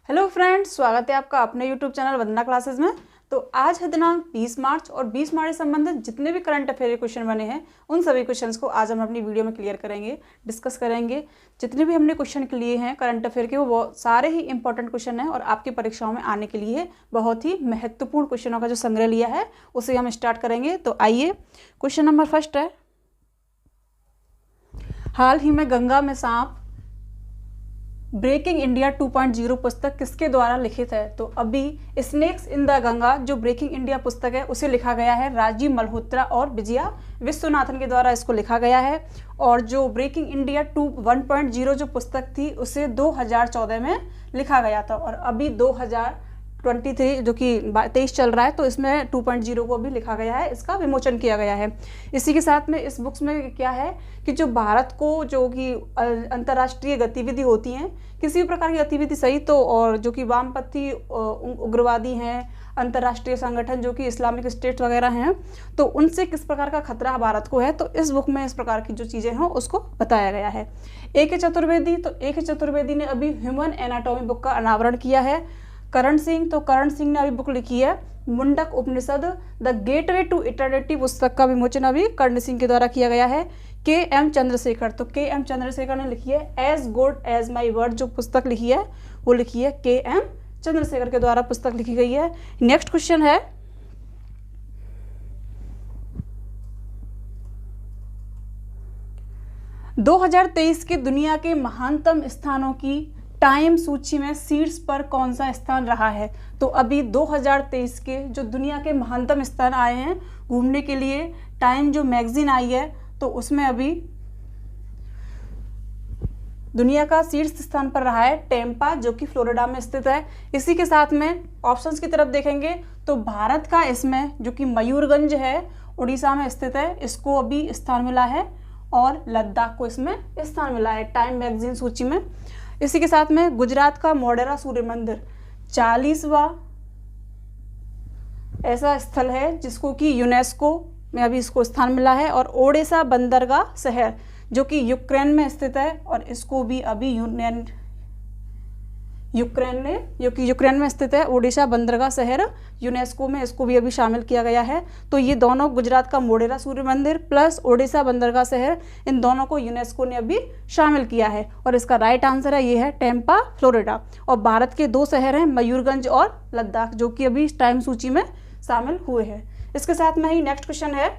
Hello friends, स्वागत है आपका अपने यूट्यूब चैनल वंदना क्लासेस में। तो आज है दिनांक 20 मार्च और 20 मार्च से संबंधित जितने भी करंट अफेयर के क्वेश्चन बने हैं उन सभी क्वेश्चंस को आज हम अपनी वीडियो में क्लियर करेंगे, डिस्कस करेंगे। जितने भी हमने क्वेश्चन लिए हैं करंट अफेयर के वो सारे ही इंपॉर्टेंट क्वेश्चन हैं और आपकी परीक्षाओं में आने के लिए बहुत ही महत्वपूर्ण क्वेश्चनों का जो संग्रह लिया है उसे हम स्टार्ट करेंगे। तो आइए, क्वेश्चन नंबर फर्स्ट है, हाल ही में गंगा में सांप ब्रेकिंग इंडिया 2.0 पुस्तक किसके द्वारा लिखित है? तो अभी स्नेक्स इन द गंगा जो ब्रेकिंग इंडिया पुस्तक है उसे लिखा गया है राजीव मल्होत्रा और विजया विश्वनाथन के द्वारा इसको लिखा गया है। और जो ब्रेकिंग इंडिया 1.0 जो पुस्तक थी उसे 2014 में लिखा गया था और अभी 2023 जो कि 23 चल रहा है तो इसमें 2.0 को भी लिखा गया है, इसका विमोचन किया गया है। इसी के साथ में इस बुक्स में क्या है कि जो भारत को जो कि अंतर्राष्ट्रीय गतिविधि होती हैं, किसी भी प्रकार की गतिविधि सही तो, और जो कि वामपंथी उग्रवादी हैं, अंतर्राष्ट्रीय संगठन जो कि इस्लामिक स्टेट वगैरह हैं, तो उनसे किस प्रकार का खतरा भारत को है, तो इस बुक में इस प्रकार की जो चीज़ें हैं उसको बताया गया है। A.K. चतुर्वेदी, तो A.K. चतुर्वेदी ने अभी ह्यूमन एनाटॉमी बुक का अनावरण किया है। करण सिंह, तो करण सिंह ने अभी बुक लिखी है मुंडक उपनिषद द गेटवे टू इटर्निटी पुस्तक का विमोचन अभी करण सिंह के द्वारा किया गया है। K.M. चंद्रशेखर, तो K.M. चंद्रशेखर ने लिखी है as good as my word जो पुस्तक लिखी है वो लिखी है K.M. चंद्रशेखर के द्वारा पुस्तक लिखी गई है। नेक्स्ट क्वेश्चन है, – 2023 के दुनिया के महानतम स्थानों की टाइम सूची में शीर्ष पर कौन सा स्थान रहा है? तो अभी 2023 के जो दुनिया के महानतम स्थान आए हैं घूमने के लिए, टाइम जो मैगजीन आई है तो उसमें अभी दुनिया का शीर्ष स्थान पर रहा है टेम्पा जो कि फ्लोरिडा में स्थित है। इसी के साथ में ऑप्शंस की तरफ देखेंगे तो भारत का इसमें जो कि मयूरगंज है उड़ीसा में स्थित है, इसको अभी स्थान मिला है और लद्दाख को इसमें स्थान मिला है टाइम मैगजीन सूची में। इसी के साथ में गुजरात का मोढेरा सूर्य मंदिर 40वां ऐसा स्थल है जिसको कि यूनेस्को में अभी इसको स्थान मिला है। और ओडेसा बंदरगाह शहर जो कि यूक्रेन में स्थित है और इसको भी अभी यूक्रेन में स्थित है ओडिशा बंदरगाह शहर, यूनेस्को में इसको भी अभी शामिल किया गया है। तो ये दोनों गुजरात का मोढेरा सूर्य मंदिर प्लस ओडिशा बंदरगाह शहर, इन दोनों को यूनेस्को ने अभी शामिल किया है और इसका राइट आंसर है ये है टेम्पा फ्लोरिडा। और भारत के दो शहर हैं मयूरगंज और लद्दाख जो कि अभी टाइम सूची में शामिल हुए हैं। इसके साथ में ही नेक्स्ट क्वेश्चन है,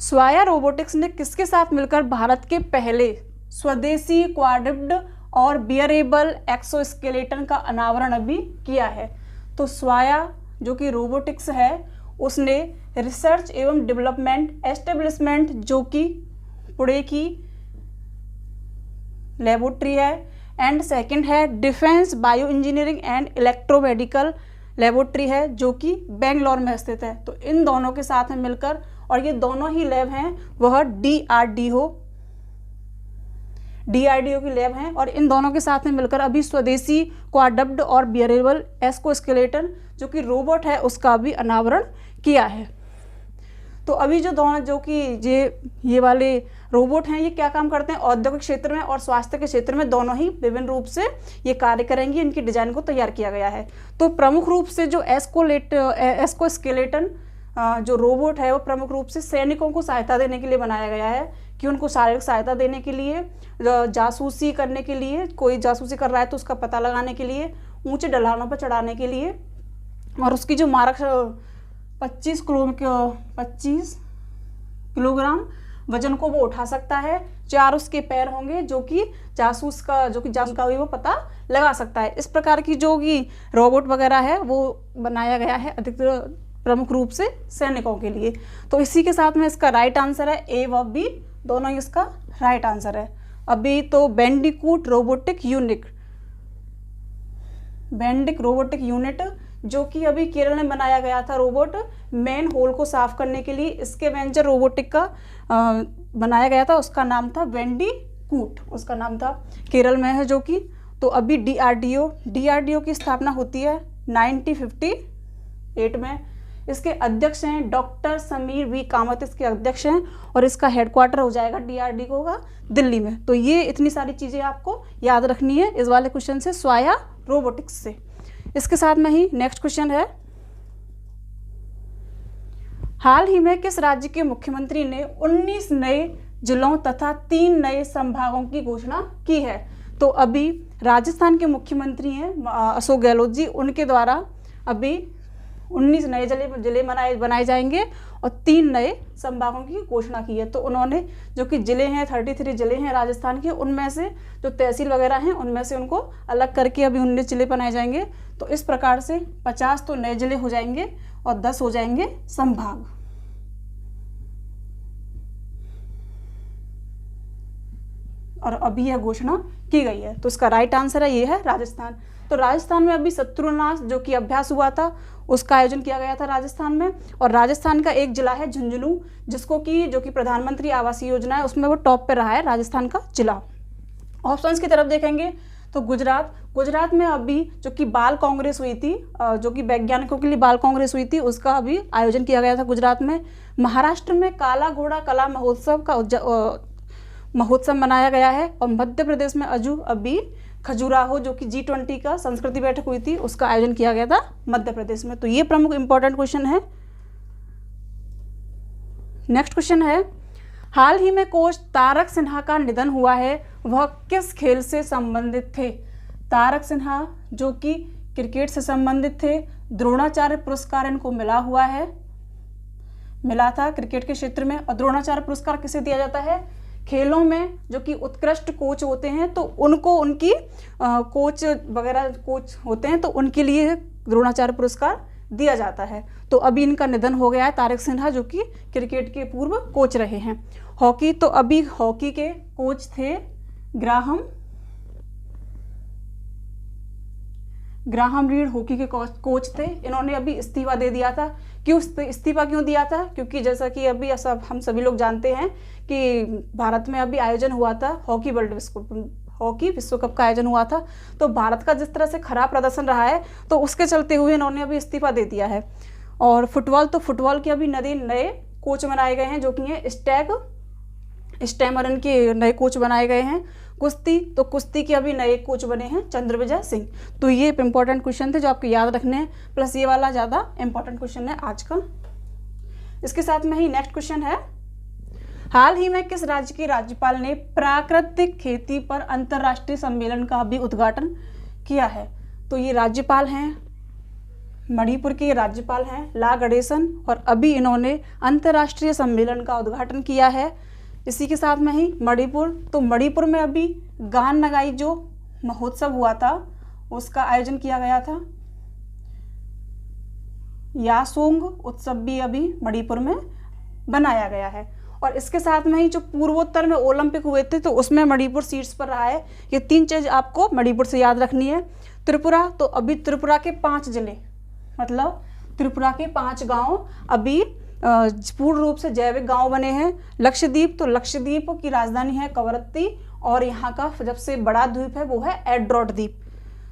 स्वाया रोबोटिक्स ने किसके साथ मिलकर भारत के पहले स्वदेशी क्वाड्रिप्ड और बियरेबल एक्सोस्केलेटन का अनावरण अभी किया है? तो स्वाया जो कि रोबोटिक्स है उसने रिसर्च एवं डेवलपमेंट एस्टेब्लिशमेंट जो कि पुणे की लेबोरेटरी है, एंड सेकंड है defence bio engineering and electromedical laboratory है जो कि बेंगलोर में स्थित है। तो इन दोनों के साथ में मिलकर, और ये दोनों ही लैब हैं वह DRDO की लैब हैं और इन दोनों के साथ में मिलकर अभी स्वदेशी क्वाड्रिप्ड और बियरेबल एक्सोस्केलेटन जो कि रोबोट है उसका भी अनावरण किया है। तो अभी जो दोनों जो कि ये वाले रोबोट हैं ये क्या काम करते हैं? औद्योगिक क्षेत्र में और स्वास्थ्य के क्षेत्र में दोनों ही विभिन्न रूप से ये कार्य करेंगी, इनकी डिजाइन को तैयार किया गया है। तो प्रमुख रूप से जो एक्सोस्केलेटन जो रोबोट है वो प्रमुख रूप से सैनिकों को सहायता देने के लिए बनाया गया है कि उनको शारीरिक सहायता देने के लिए, जासूसी करने के लिए, कोई जासूसी कर रहा है तो उसका पता लगाने के लिए, ऊंचे ढलानों पर चढ़ाने के लिए, और उसकी जो मारक 25 किलोग्राम वजन को वो उठा सकता है। 4 उसके पैर होंगे जो कि जासूस का भी वो पता लगा सकता है। इस प्रकार की जो कि रोबोट वगैरह है वो बनाया गया है अधिकतर प्रमुख रूप से सैनिकों के लिए। तो इसी के साथ में इसका राइट आंसर है A व B, दोनों ही इसका राइट आंसर है। अभी तो बेंडिकूट रोबोटिक यूनिट जो कि अभी केरल में बनाया गया था रोबोट मैन होल को साफ करने के लिए, स्कैवेंजर रोबोटिक का बनाया गया था, उसका नाम था बेंडिकूट, उसका नाम था, केरल में है जो कि। तो अभी DRDO की स्थापना होती है 1958 में। इसके अध्यक्ष हैं डॉक्टर समीर वी कामत, इसके अध्यक्ष हैं, और इसका हेडक्वार्टर हो जाएगा DRDO का दिल्ली में। तो ये इतनी सारी चीज़ें आपको याद रखनी है इस वाले क्वेश्चन से, स्वाया रोबोटिक्स से। इसके साथ में ही नेक्स्ट क्वेश्चन है, हाल ही में किस राज्य के मुख्यमंत्री ने 19 नए जिलों तथा 3 नए संभागों की घोषणा की है? तो अभी राजस्थान के मुख्यमंत्री हैं अशोक गहलोत जी, उनके द्वारा अभी 19 नए जिले बनाए जाएंगे और 3 नए संभागों की घोषणा की है। तो उन्होंने जो कि जिले हैं 33 जिले हैं राजस्थान के, उनमें से जो तहसील वगैरह हैं उनमें से उनको अलग करके अभी 19 जिले बनाए जाएंगे। तो इस प्रकार से 50 तो नए जिले हो जाएंगे और 10 हो जाएंगे संभाग। और अभी यह घोषणा की गई है। तो इसका राइट आंसर है ये है राजस्थान। तो राजस्थान में अभी शत्रुनाश जो कि अभ्यास हुआ था उसका आयोजन किया गया था राजस्थान में। और राजस्थान का एक जिला है झुंझुनू, जिसको कि जो कि प्रधानमंत्री आवास योजना है उसमें वो टॉप पे रहा है राजस्थान का जिला। ऑप्शंस की तरफ देखेंगे तो गुजरात में अभी जो कि बाल कांग्रेस हुई थी, जो कि वैज्ञानिकों के लिए बाल कांग्रेस हुई थी, उसका अभी आयोजन किया गया था गुजरात में। महाराष्ट्र में काला घोड़ा कला महोत्सव मनाया गया है। और मध्य प्रदेश में अभी खजुराहो जो कि G20 का संस्कृति बैठक हुई थी उसका आयोजन किया गया था मध्य प्रदेश में। तो ये प्रमुख इंपॉर्टेंट क्वेश्चन है। नेक्स्ट क्वेश्चन है, हाल ही में कोच तारक सिन्हा का निधन हुआ है, वह किस खेल से संबंधित थे? तारक सिन्हा जो कि क्रिकेट से संबंधित थे, द्रोणाचार्य पुरस्कार इनको मिला था क्रिकेट के क्षेत्र में। और द्रोणाचार्य पुरस्कार किसे दिया जाता है? खेलों में जो कि उत्कृष्ट कोच होते हैं तो उनको उनकी कोच होते हैं तो उनके लिए द्रोणाचार्य पुरस्कार दिया जाता है। तो अभी इनका निधन हो गया है, तारक सिन्हा जो कि क्रिकेट के पूर्व कोच रहे हैं। हॉकी, तो अभी हॉकी के कोच थे ग्राहम रीड हॉकी के कोच थे। इन्होंने अभी इस्तीफा दे दिया था। इस्तीफा क्यों दिया था? क्योंकि जैसा कि अभी हम सभी लोग जानते हैं कि भारत में अभी आयोजन हुआ था हॉकी विश्व कप का आयोजन हुआ था। तो भारत का जिस तरह से खराब प्रदर्शन रहा है तो उसके चलते हुए इन्होंने अभी इस्तीफा दे दिया है। और फुटबॉल के अभी नए कोच बनाए गए हैं जो कि हैं स्टैमरन के नए कोच बनाए गए हैं। कुश्ती के अभी नए कोच बने हैं चंद्रविजय सिंह। तो ये इंपॉर्टेंट क्वेश्चन थे जो आपको याद रखने हैं, प्लस ये वाला ज़्यादा इंपॉर्टेंट क्वेश्चन है आज का। इसके साथ में ही नेक्स्ट क्वेश्चन है, हाल ही में किस राज्य के राज्यपाल ने प्राकृतिक खेती पर अंतर्राष्ट्रीय सम्मेलन का भी उद्घाटन किया है? तो ये राज्यपाल हैं, मणिपुर के राज्यपाल हैं ला गणेशन, और अभी इन्होंने अंतर्राष्ट्रीय सम्मेलन का उद्घाटन किया है। इसी के साथ में ही मणिपुर में अभी गान नगाई जो महोत्सव हुआ था उसका आयोजन किया गया था। यासोंग उत्सव भी अभी मणिपुर में बनाया गया है। और इसके साथ में ही जो पूर्वोत्तर में ओलंपिक हुए थे तो उसमें मणिपुर सीट्स पर रहा है। ये 3 चीज़ आपको मणिपुर से याद रखनी है। त्रिपुरा, तो अभी त्रिपुरा के 5 जिले, मतलब त्रिपुरा के 5 गांव अभी पूर्ण रूप से जैविक गांव बने हैं। लक्षद्वीप, तो लक्षद्वीप की राजधानी है कवरत्ती और यहाँ का सबसे बड़ा द्वीप है वो है एड्रोट द्वीप।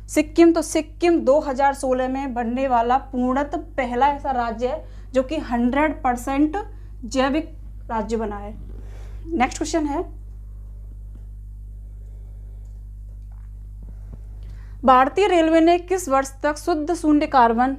सिक्किम, तो सिक्किम 2016 में बनने वाला पूर्णतः पहला ऐसा राज्य है जो कि 100% जैविक राज्य बना है। नेक्स्ट क्वेश्चन है, भारतीय रेलवे ने किस वर्ष तक शुद्ध शून्य कार्बन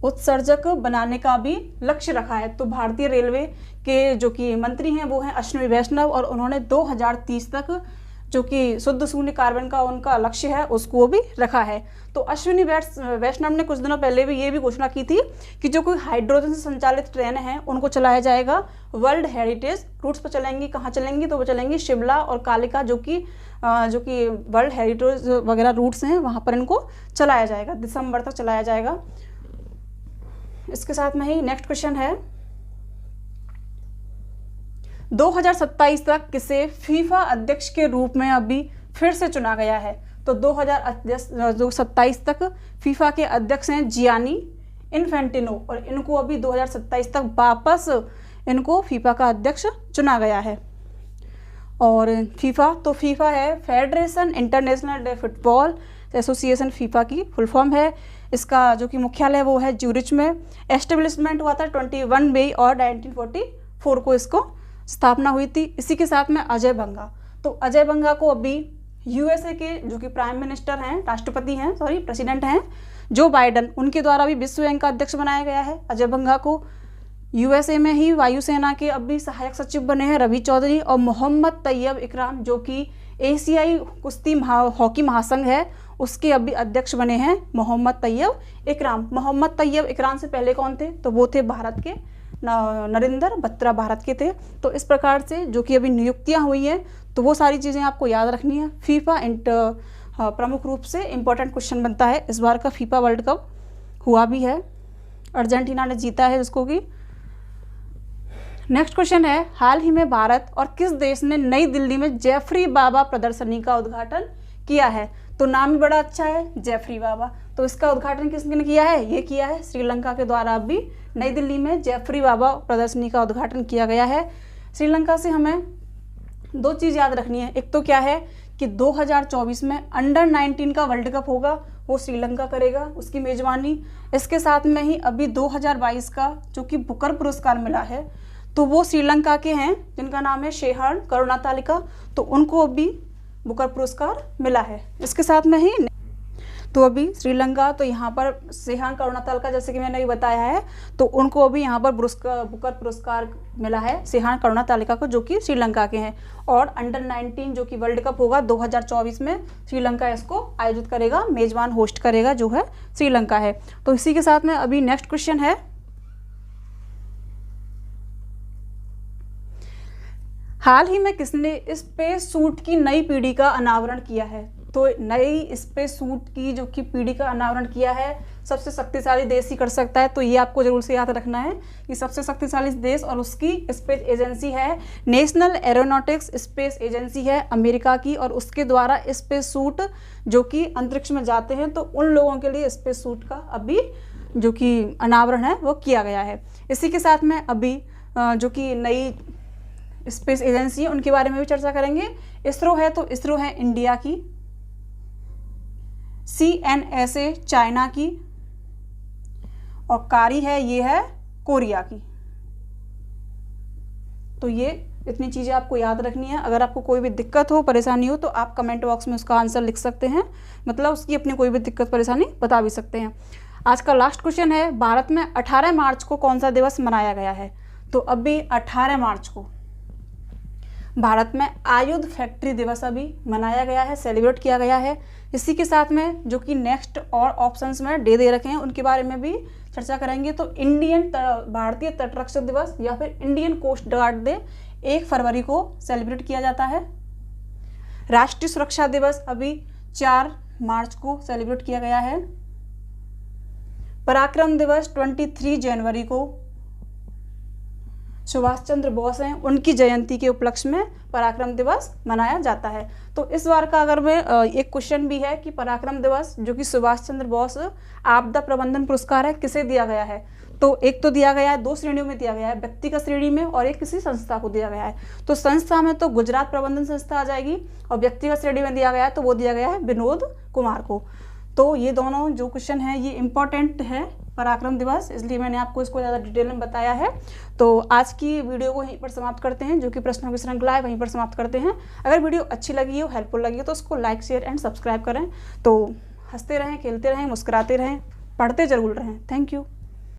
उत्सर्जक बनाने का भी लक्ष्य रखा है? तो भारतीय रेलवे के जो कि मंत्री हैं वो हैं अश्विनी वैष्णव, और उन्होंने 2030 तक जो कि शुद्ध शून्य कार्बन का उनका लक्ष्य है उसको भी रखा है। तो अश्विनी वैष्णव ने कुछ दिनों पहले भी ये भी घोषणा की थी कि जो कोई हाइड्रोजन से संचालित ट्रेन हैं उनको चलाया जाएगा वर्ल्ड हेरिटेज रूट्स पर चलेंगी। कहाँ चलेंगी? तो वो चलेंगी शिमला और कालिका, जो कि वर्ल्ड हेरिटेज वगैरह रूट्स हैं, वहाँ पर इनको चलाया जाएगा, दिसंबर तक चलाया जाएगा। इसके साथ में ही नेक्स्ट क्वेश्चन है, 2027 तक किसे फीफा अध्यक्ष के रूप में अभी फिर से चुना गया है? तो 2027 तक फीफा के अध्यक्ष हैं जियानी इन्फेंटिनो, और इनको अभी 2027 तक वापस इनको फीफा का अध्यक्ष चुना गया है। और फीफा है federation international football association, FIFA की फुल फॉर्म है। इसका जो कि मुख्यालय वो है ज्यूरिच में। एस्टेब्लिशमेंट हुआ था 21 मई और 1944 को इसको स्थापना हुई थी। इसी के साथ में अजय बंगा, तो अजय बंगा को अभी यूएसए के जो कि प्राइम मिनिस्टर हैं, राष्ट्रपति हैं, सॉरी प्रेसिडेंट हैं जो बाइडन, उनके द्वारा भी विश्व बैंक का अध्यक्ष बनाया गया है। अजय बंगा को यूएसए में ही वायुसेना के अभी सहायक सचिव बने हैं रवि चौधरी, और मोहम्मद तैयब इकराम जो कि एशियाई कुश्ती हॉकी महासंघ है उसके अभी अध्यक्ष बने हैं मोहम्मद तैयब इकराम। मोहम्मद तैयब इकराम से पहले कौन थे, तो वो थे भारत के नरेंद्र बत्रा, भारत के थे। तो इस प्रकार से जो कि अभी नियुक्तियां हुई हैं, तो वो सारी चीज़ें आपको याद रखनी है। फीफा प्रमुख रूप से इम्पोर्टेंट क्वेश्चन बनता है। इस बार का फीफा वर्ल्ड कप हुआ भी है, अर्जेंटीना ने जीता है जिसको कि। नेक्स्ट क्वेश्चन है, हाल ही में भारत और किस देश ने नई दिल्ली में जेफरी बाबा प्रदर्शनी का उद्घाटन किया है। तो नाम भी बड़ा अच्छा है, जेफरी बाबा। तो इसका उद्घाटन किसने किया है, ये किया है श्रीलंका के द्वारा। अभी नई दिल्ली में जेफरी बाबा प्रदर्शनी का उद्घाटन किया गया है। श्रीलंका से हमें दो चीज़ याद रखनी है। एक तो क्या है कि 2024 में अंडर 19 का वर्ल्ड कप होगा, वो श्रीलंका करेगा उसकी मेजबानी। इसके साथ में ही अभी 2022 का जो कि बुकर पुरस्कार मिला है, तो वो श्रीलंका के हैं जिनका नाम है शेहान करुणातालिका, तो उनको अभी बुकर पुरस्कार मिला है। इसके साथ में ही तो अभी श्रीलंका, तो यहाँ पर शेहान करुणातालिका जैसे कि मैंने भी बताया है, तो उनको अभी यहाँ पर बुकर पुरस्कार मिला है शेहान करुणातालिका को, जो कि श्रीलंका के हैं। और अंडर 19 जो कि वर्ल्ड कप होगा 2024 में, श्रीलंका इसको आयोजित करेगा, मेजबान होस्ट करेगा जो है श्रीलंका है। तो इसी के साथ में अभी नेक्स्ट क्वेश्चन है, हाल ही में किसने स्पेस सूट की नई पीढ़ी का अनावरण किया है। तो नई स्पेस सूट की जो कि पीढ़ी का अनावरण किया है सबसे शक्तिशाली देश ही कर सकता है। तो ये आपको जरूर से याद रखना है कि सबसे शक्तिशाली देश और उसकी स्पेस एजेंसी है नेशनल एरोनॉटिक्स स्पेस एजेंसी है अमेरिका की, और उसके द्वारा स्पेस सूट जो कि अंतरिक्ष में जाते हैं, तो उन लोगों के लिए स्पेस सूट का अभी जो कि अनावरण है वो किया गया है। इसी के साथ में अभी जो कि नई स्पेस एजेंसी है उनके बारे में भी चर्चा करेंगे। इसरो है, तो इसरो है इंडिया की, CNSA चाइना की, और कारी है ये है कोरिया की। तो ये इतनी चीज़ें आपको याद रखनी है। अगर आपको कोई भी दिक्कत हो, परेशानी हो, तो आप कमेंट बॉक्स में उसका आंसर लिख सकते हैं, मतलब उसकी अपनी कोई भी दिक्कत परेशानी बता भी सकते हैं। आज का लास्ट क्वेश्चन है, भारत में 18 मार्च को कौन सा दिवस मनाया गया है। तो अभी 18 मार्च को भारत में आयुध फैक्ट्री दिवस अभी मनाया गया है, सेलिब्रेट किया गया है। इसी के साथ में जो कि नेक्स्ट और ऑप्शंस में डे दे रखे हैं उनके बारे में भी चर्चा करेंगे। तो भारतीय तटरक्षक दिवस या फिर इंडियन कोस्ट गार्ड डे 1 फरवरी को सेलिब्रेट किया जाता है। राष्ट्रीय सुरक्षा दिवस अभी 4 मार्च को सेलिब्रेट किया गया है। पराक्रम दिवस 23 जनवरी को सुभाष चंद्र बोस हैं, उनकी जयंती के उपलक्ष्य में पराक्रम दिवस मनाया जाता है। तो इस बार का अगर मैं एक क्वेश्चन भी है कि पराक्रम दिवस जो कि सुभाष चंद्र बोस आपदा प्रबंधन पुरस्कार है किसे दिया गया है। तो एक तो दिया गया है, 2 श्रेणियों में दिया गया है, व्यक्तिगत श्रेणी में और एक किसी संस्था को दिया गया है। तो संस्था में तो गुजरात प्रबंधन संस्था आ जाएगी, और व्यक्तिगत श्रेणी में दिया गया है तो वो दिया गया है विनोद कुमार को। तो ये दोनों जो क्वेश्चन है ये इम्पॉर्टेंट है पराक्रम दिवस, इसलिए मैंने आपको इसको ज़्यादा डिटेल में बताया है। तो आज की वीडियो को यहीं पर समाप्त करते हैं, जो कि प्रश्नों की श्रृंखला है वहीं पर समाप्त करते हैं। अगर वीडियो अच्छी लगी हो, हेल्पफुल लगी हो, तो उसको लाइक, शेयर एंड सब्सक्राइब करें। तो हंसते रहें, खेलते रहें, मुस्कुराते रहें, पढ़ते जरूर रहें। Thank you.